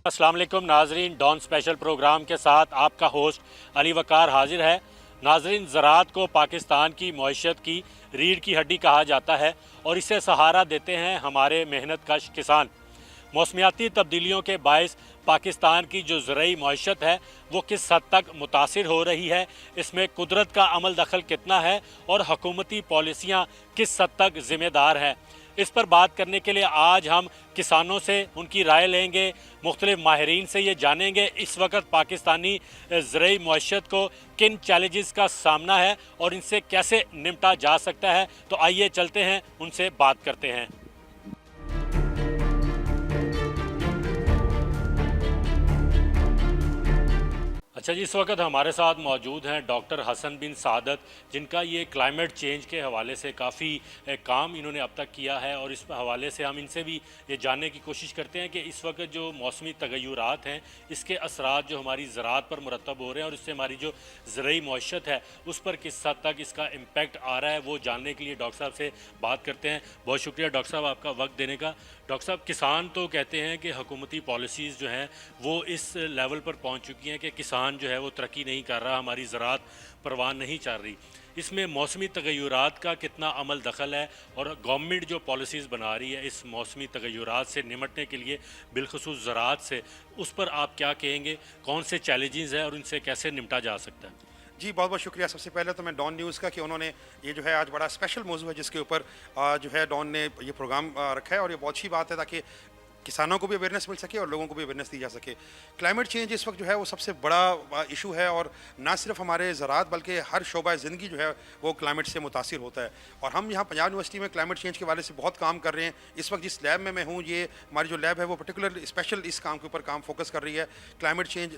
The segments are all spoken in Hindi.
अस्सलाम वालेकुम नाजरीन, डॉन स्पेशल प्रोग्राम के साथ आपका होस्ट अली वकार हाजिर है। नाजरीन, ज़राअत को पाकिस्तान की मईशत की रीढ़ की हड्डी कहा जाता है और इसे सहारा देते हैं हमारे मेहनत कश किसान। मौसमियाती तब्दीलियों के बायस पाकिस्तान की जो ज़रूरी मईशत है वो किस हद तक मुतासिर हो रही है, इसमें कुदरत का अमल दखल कितना है और हुकूमती पॉलिसियाँ किस हद तक ज़िम्मेदार हैं, इस पर बात करने के लिए आज हम किसानों से उनकी राय लेंगे, मुख्तलिफ माहिरीन से ये जानेंगे इस वक्त पाकिस्तानी ज़रूरी मईशत को किन चैलेंजेस का सामना है और इनसे कैसे निपटा जा सकता है। तो आइए चलते हैं, उनसे बात करते हैं। अच्छा जी, इस वक्त हमारे साथ मौजूद हैं डॉक्टर हसन बिन सादत, जिनका ये क्लाइमेट चेंज के हवाले से काफ़ी काम इन्होंने अब तक किया है और इस हवाले से हम इनसे भी ये जानने की कोशिश करते हैं कि इस वक्त जो मौसमी तगय्युरात हैं इसके असरात जो हमारी ज़राअत पर मुरतब हो रहे हैं और इससे हमारी जो ज़रूरी मईशत है उस पर किस हद तक इसका इम्पेक्ट आ रहा है, वो जानने के लिए डॉक्टर साहब से बात करते हैं। बहुत शुक्रिया डॉक्टर साहब आपका वक्त देने का। डॉक्टर साहब, किसान तो कहते हैं कि हुकूमती पॉलिसीज़ जो हैं वो इस लेवल पर पहुंच चुकी हैं कि किसान जो है वो तरक्की नहीं कर रहा, हमारी ज़राअत परवान नहीं चल रही। इसमें मौसमी तगय्युरात का कितना अमल दखल है और गवर्नमेंट जो पॉलिसीज़ बना रही है इस मौसमी तगय्युरात से निमटने के लिए, बिलखसूस ज़राअत से, उस पर आप क्या कहेंगे? कौन से चैलेंजेस हैं और उनसे कैसे निपटा जा सकता है? जी, बहुत बहुत शुक्रिया। सबसे पहले तो मैं डॉन न्यूज़ का कि उन्होंने ये जो है आज बड़ा स्पेशल मौजू है जिसके ऊपर जो है डॉन ने ये प्रोग्राम रखा है और ये बहुत अच्छी बात है ताकि किसानों को भी अवेयरनेस मिल सके और लोगों को भी अवेयरनेस दी जा सके। क्लाइमेट चेंज इस वक्त जो है वो सबसे बड़ा इशू है और ना सिर्फ हमारे ज़राअत बल्कि हर शोबा ज़िंदगी जो है वो क्लाइमेट से मुतासिर होता है। और हम यहाँ पंजाब यूनिवर्सिटी में क्लाइमेट चेंज के वाले से बहुत काम कर रहे हैं। इस वक्त जिस लैब में मैं हूँ, ये हमारी जो लैब है वो पर्टिकुलर स्पेशल इस काम के ऊपर काम फोकस कर रही है। Climate change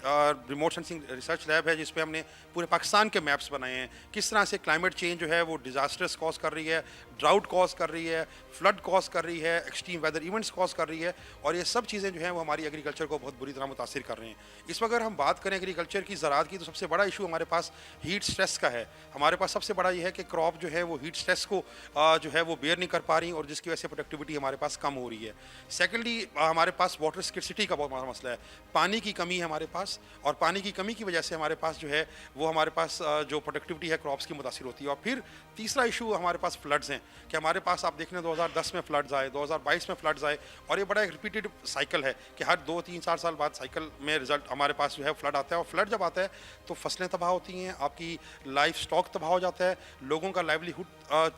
remote sensing research lab है जिसपे हमने पूरे पाकिस्तान के मैप्स बनाए हैं, किस तरह से क्लाइमेट चेंज जो है वो डिज़ास्टर्स कॉज कर रही है, ड्राउट कॉज कर रही है, फ्लड कॉज कर रही है, एक्सट्रीम वेदर इवेंट्स कॉज कर रही है। और ये सब चीज़ें जो हैं वो हमारी एग्रीकल्चर को बहुत बुरी तरह मुतासिर कर रहे हैं। इस वक्त अगर हम बात करें एग्रीकल्चर की, ज़राअत की, तो सबसे बड़ा इशू हमारे पास हीट स्ट्रेस का है। हमारे पास सबसे बड़ा ये है कि क्रॉप जो है वो हीट स्ट्रेस को जो है वो बेयर नहीं कर पा रही और जिसकी वजह से प्रोडक्टिविटी हमारे पास कम हो रही है। सेकेंडली हमारे पास वाटर स्किर्सिटी का बहुत बड़ा मसला है, पानी की कमी है हमारे पास और पानी की कमी की वजह से हमारे पास जो है वो हमारे पास जो प्रोडक्टिविटी है क्रॉप्स की मुतासिर होती है। और फिर तीसरा इशू हमारे पास फ्लड्स हैं कि हमारे पास आप देख लें 2010 में फ्लड्स आए, 2022 में फ्लड्स आए और ये बड़ा एक रिपीटेड साइकिल है कि हर 2-3-4 साल बाद साइकिल में रिजल्ट हमारे पास जो है फ्लड आता है। और फ्लड जब आता है तो फसलें तबाह होती हैं, आपकी लाइफ स्टॉक तबाह हो जाता है, लोगों का लाइवलीहुड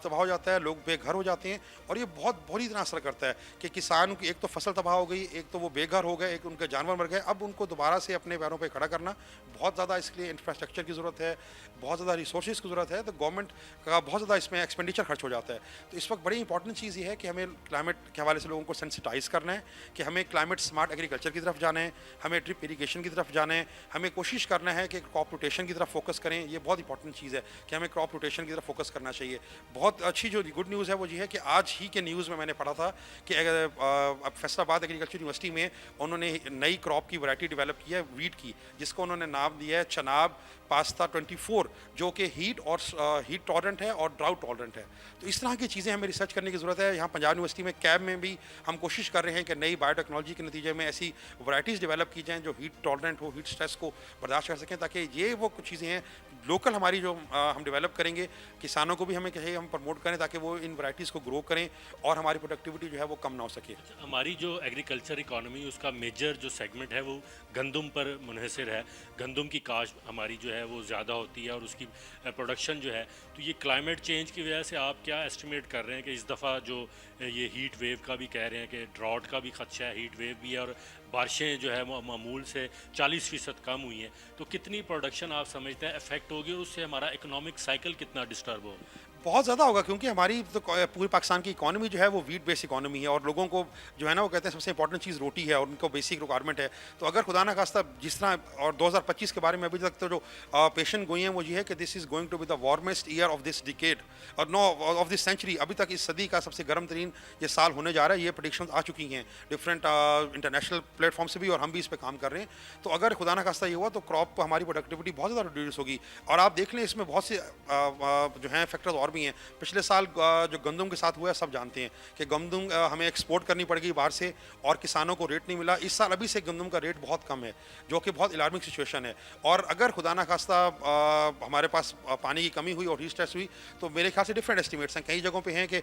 तबाह हो जाता है, लोग बेघर हो जाते हैं। और ये बहुत बुरी तरह असर करता है कि किसान की एक तो फसल तबाह हो गई, एक तो वो बेघर हो गए, एक उनके जानवर मर गए। अब उनको दोबारा से अपने पैरों पर खड़ा करना बहुत ज़्यादा, इसके लिए इंफ्रास्ट्रक्चर की ज़रूरत है, बहुत ज़्यादा रिसोर्सेज की ज़रूरत है। तो गवर्नमेंट का बहुत ज़्यादा इसमें एक्सपेंडिचर खर्च हो जाता है। तो इस वक्त बड़ी इंपॉर्टेंट चीज़ ये है कि हमें क्लाइमेट के हवाले से लोगों को सेंसिटाइज़ करना है कि हमें क्लाइमेट स्मार्ट एग्रीकल्चर की तरफ जाना है, हमें ड्रिप इरीगेशन की तरफ जाना है, हमें कोशिश करना है कि क्रॉप रोटेशन की तरफ फोकस करें। ये बहुत इंपॉर्टेंट चीज़ है कि हमें क्रॉप रोटेशन की तरफ फोकस करना चाहिए। बहुत अच्छी जो गुड न्यूज़ है वो ये है कि आज ही के न्यूज़ में मैंने पढ़ा था कि फैसलाबाद एग्रीकल्चर यूनिवर्सिटी में उन्होंने नई क्रॉप की वैरायटी डेवलप की है वीट की, जिसको उन्होंने नाम दिया है चनाब पास्ता 24, जो कि हीट टॉलरेंट है और ड्राउट टॉलरेंट है। तो इस तरह की चीज़ें हमें रिसर्च करने की ज़रूरत है। यहाँ पंजाब यूनिवर्सिटी में कैब में भी हम कोशिश कर रहे हैं कि नई बायोटेक्नोलॉजी के नतीजे में ऐसी वैरायटीज़ डेवलप की जाएँ जो हीट टॉलरेंट हो, हीट स्ट्रेस को बर्दाश्त कर सकें, ताकि ये वो कुछ चीज़ें हैं लोकल हमारी जो हम डेवलप करेंगे। किसानों को भी हमें कहे हम प्रमोट करें ताकि वो इन वैरायटीज़ को ग्रो करें और हमारी प्रोडक्टिविटी जो है वो कम ना हो सके। हमारी जो एग्रीकल्चर इकॉनमी उसका मेजर जो सेगमेंट है वो गंदम पर मुनहसर है। गंदम की काश्त हमारी जो है वो ज़्यादा होती है और उसकी प्रोडक्शन जो है, तो ये क्लाइमेट चेंज की वजह से आप क्या एस्टिमेट कर रहे हैं कि इस दफ़ा जो ये हीट वेव का भी कह रहे हैं कि ड्रॉट का भी खदशा है, हीट वेव भी है और बारिशें जो है वो मामूल से 40% कम हुई हैं, तो कितनी प्रोडक्शन आप समझते हैं इफेक्ट होगी और उससे हमारा इकोनॉमिक साइकिल कितना डिस्टर्ब होगा? बहुत ज़्यादा होगा क्योंकि हमारी तो पूरे पाकिस्तान की इकॉनमी जो है वो वीट बेस्ड इकॉनमी है और लोगों को जो है ना वो कहते हैं सबसे इंपॉर्टेंट चीज़ रोटी है और उनको बेसिक रिक्वायरमेंट है। तो अगर खुदा ना खास्ता जिस तरह और 2025 के बारे में अभी तक तो जो पेशन गोई है वो ये है कि this is going to be the warmest year of this decade और नो ऑफ दिस सेंचुरी। अभी तक इस सदी का सबसे गर्म तरीन ये साल होने जा रहा है। ये प्रेडिक्शन आ चुकी हैं डिफरेंट इंटरनेशनल प्लेटफॉर्म से भी और हम भी इस पर काम कर रहे हैं। तो अगर खुदा ना खास्ता ये हुआ तो क्रॉप हमारी प्रोडक्टिविटी बहुत ज़्यादा रिड्यूस होगी। और आप देख लें इसमें बहुत से जो हैं फैक्टर्स और और भी हैं। पिछले साल जो गंदम के साथ हुआ है सब जानते हैं कि गंदम हमें एक्सपोर्ट करनी पड़ गई बाहर से और किसानों को रेट नहीं मिला। इस साल अभी से गंदम का रेट बहुत कम है, जो कि बहुत अलार्मिंग सिचुएशन है। और अगर खुदा ना खास्ता हमारे पास पानी की कमी हुई और हीट स्ट्रेस हुई, तो मेरे ख्याल से डिफरेंट एस्टिमेट्स हैं। कई जगहों पे हैं कि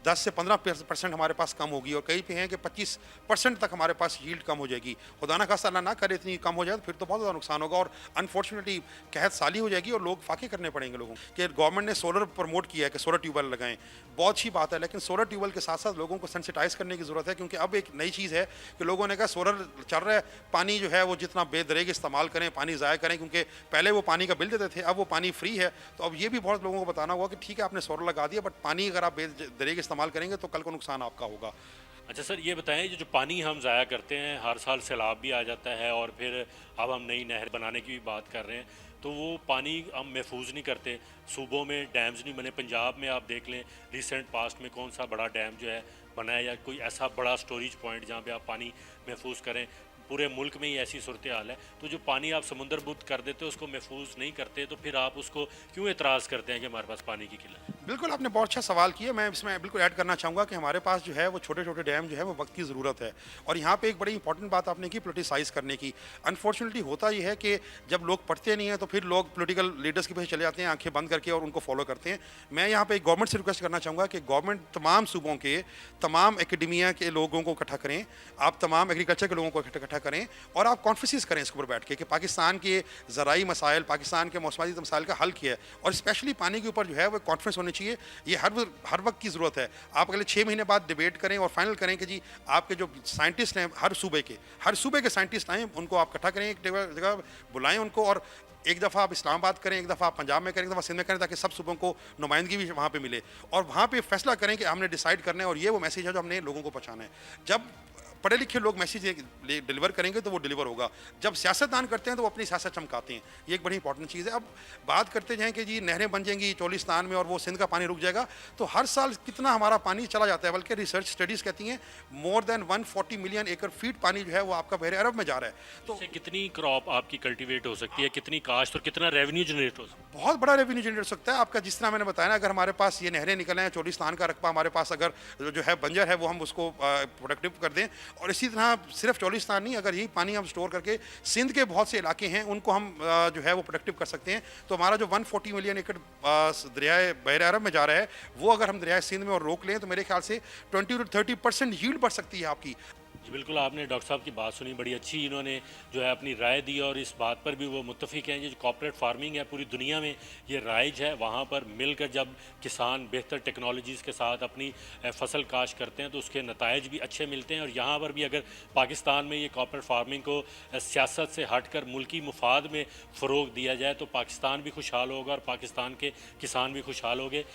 10 से 15% हमारे पास कम होगी और कहीं पे हैं कि 25% तक हमारे पास यील्ड कम हो जाएगी। खुदा ना खास्ता अल्लाह ना करे इतनी कम हो जाए तो फिर तो बहुत ज़्यादा नुकसान होगा और अनफॉर्चुनेटली कहत साली हो जाएगी और लोग फाके करने पड़ेंगे लोगों को। कि गवर्नमेंट ने सोलर प्रमोट किया है कि सोलर ट्यूबवेल लगाएं, बहुत अच्छी बात है, लेकिन सोलर ट्यूबवेल के साथ साथ लोगों को सेंसिटाइज करने की ज़रूरत है, क्योंकि अब एक नई चीज़ है कि लोगों ने कहा सोलर चल रहा है, पानी जो है वो जितना बेदरेग इस्तेमाल करें, पानी ज़ाया करें, क्योंकि पहले वो पानी का बिल देते थे, अब वो पानी फ्री है। तो अब ये भी बहुत लोगों को बताना होगा कि ठीक है आपने सोलर लगा दिया, बट पानी अगर आप बेदरेग इस्तेमाल करेंगे तो कल को नुकसान आपका होगा। अच्छा सर, ये बताएं जो पानी हम ज़ाया करते हैं, हर साल सैलाब भी आ जाता है और फिर अब हम नई नहर बनाने की भी बात कर रहे हैं, तो वो पानी हम महफूज नहीं करते। सूबों में डैम्स नहीं बने। पंजाब में आप देख लें रिसेंट पास्ट में कौन सा बड़ा डैम जो है बना है या कोई ऐसा बड़ा स्टोरेज पॉइंट जहाँ पे आप पानी महफूज करें। पूरे मुल्क में ही ऐसी सूरत हाल है। तो जो पानी आप समुंदर बुद्ध कर देते हो उसको महफूज नहीं करते, तो फिर आप उसको क्यों एतराज़ करते हैं कि हमारे पास पानी की किल्लत है? बिल्कुल, आपने बहुत अच्छा सवाल किया। मैं इसमें बिल्कुल ऐड करना चाहूँगा कि हमारे पास जो है वो छोटे-छोटे डैम जो है वो वक़्त की ज़रूरत है। और यहाँ पे एक बड़ी इंपॉर्टेंट बात आपने की पॉलिटिसाइज़ करने की। अनफॉर्चुनेटली होता ये है कि जब लोग पढ़ते नहीं हैं तो फिर लोग पॉलिटिकल लीडर्स के पीछे चले जाते हैं आँखें बंद करके और उनको फॉलो करते हैं। मैं यहाँ पे गवर्नमेंट से रिक्वेस्ट करना चाहूँगा कि गवर्नमेंट तमाम सूबों के तमाम एकेडमिया के लोगों को इकट्ठा करें, आप तमाम एग्रीकल्चर के लोगों को इकट्ठा करें और आप कॉन्फ्रेंसेस करें इसके ऊपर बैठ के कि पाकिस्तान के ज़राई मसाइल, पाकिस्तान के मौसमाती मसाइल का हल किया है। और स्पेशली पानी के ऊपर जो है वो कॉन्फ्रेंस होनी चाहिए। ये हर वक्त की ज़रूरत है। आप अगले 6 महीने बाद डिबेट करें और फाइनल करें कि जी आपके जो साइंटिस्ट हैं हर सूबे के साइंटिस्ट आएँ, उनको आप इकट्ठा करें, एक जगह बुलाएं उनको और एक दफ़ा आप इस्लामाबाद करें, एक दफ़ा आप पंजाब में करें, एक दफ़ा सिंध में करें, ताकि सब सूबों को नुमाइंदगी भी वहाँ पे मिले और वहाँ पे फैसला करें कि हमने डिसाइड करना है और ये वो मैसेज है जो हमने लोगों को पहुँचाना है। जब पढ़े लिखे लोग मैसेज डिलीवर करेंगे तो वो डिलीवर होगा। जब सियासतदान करते हैं तो वो अपनी सियासत चमकाते हैं। ये एक बड़ी इंपॉर्टेंट चीज़ है। अब बात करते जाएँ कि जी नहरें बन जाएंगी चोलिस्तान में और वो सिंध का पानी रुक जाएगा, तो हर साल कितना हमारा पानी चला जाता है। बल्कि रिसर्च स्टडीज़ कहती हैं मोर देन 140 मिलियन एकड़ फीट पानी जो है वो आपका बहरे अरब में जा रहा है। तो इससे कितनी क्रॉप आपकी कल्टीवेट हो सकती है, कितनी काश्त और कितना रेवेन्यू जनरेट हो सकता है? बहुत बड़ा रेवेन्यू जनरेट हो सकता है आपका। जिस तरह मैंने बताया ना, अगर हमारे पास ये नहरें निकल आएँ, चोलिस्तान का रकबा हमारे पास अगर जो है बंजर है वो हम उसको प्रोडक्टिव कर दें, और इसी तरह सिर्फ चोलिस्तान नहीं, अगर यही पानी हम स्टोर करके सिंध के बहुत से इलाके हैं उनको हम जो है वो प्रोडक्टिव कर सकते हैं, तो हमारा जो 140 मिलियन एकड़ दरियाए बहरे अरब में जा रहा है वो अगर हम दरियाए सिंध में और रोक लें तो मेरे ख्याल से 20 to 30% यील्ड बढ़ सकती है आपकी। जी बिल्कुल, आपने डॉक्टर साहब की बात सुनी, बड़ी अच्छी इन्होंने जो है अपनी राय दी और इस बात पर भी वो मुत्तफिक हैं। ये जो कॉर्पोरेट फार्मिंग है पूरी दुनिया में ये राइज है, वहाँ पर मिलकर जब किसान बेहतर टेक्नोलॉजीज़ के साथ अपनी फसल काश्त करते हैं तो उसके नतायज भी अच्छे मिलते हैं। और यहाँ पर भी अगर पाकिस्तान में ये कॉर्पोरेट फार्मिंग को सियासत से हटकर मुल्की मुफाद में फ़रोग दिया जाए तो पाकिस्तान भी खुशहाल होगा और पाकिस्तान के किसान भी खुशहाल होंगे।